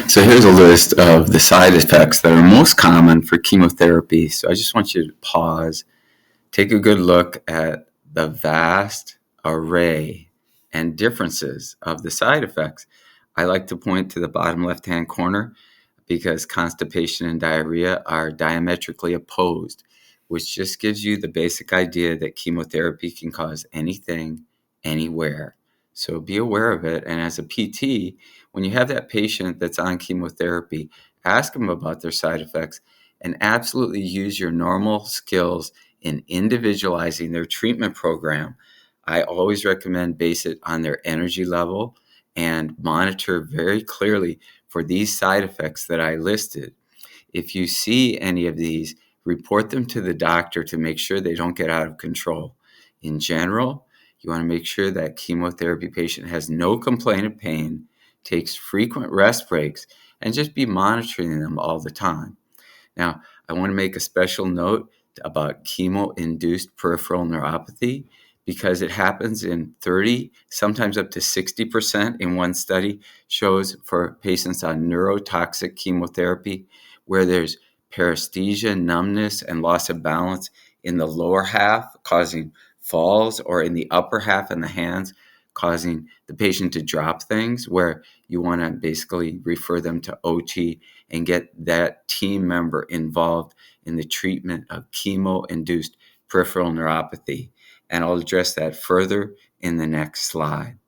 So here's a list of the side effects that are most common for chemotherapy. So I just want you to pause, take a good look at the vast array and differences of the side effects. I like to point to the bottom left-hand corner because constipation and diarrhea are diametrically opposed, which just gives you the basic idea that chemotherapy can cause anything, anywhere. So be aware of it. And as a PT, when you have that patient that's on chemotherapy, ask them about their side effects and absolutely use your normal skills in individualizing their treatment program. I always recommend base it on their energy level and monitor very clearly for these side effects that I listed. If you see any of these, report them to the doctor to make sure they don't get out of control. In general, you want to make sure that chemotherapy patient has no complaint of pain, takes frequent rest breaks, and just be monitoring them all the time. Now, I want to make a special note about chemo-induced peripheral neuropathy because it happens in 30, sometimes up to 60% in one study, shows for patients on neurotoxic chemotherapy where there's paresthesia, numbness, and loss of balance in the lower half, causing falls, or in the upper half in the hands, causing the patient to drop things, where you want to basically refer them to OT and get that team member involved in the treatment of chemo-induced peripheral neuropathy. And I'll address that further in the next slide.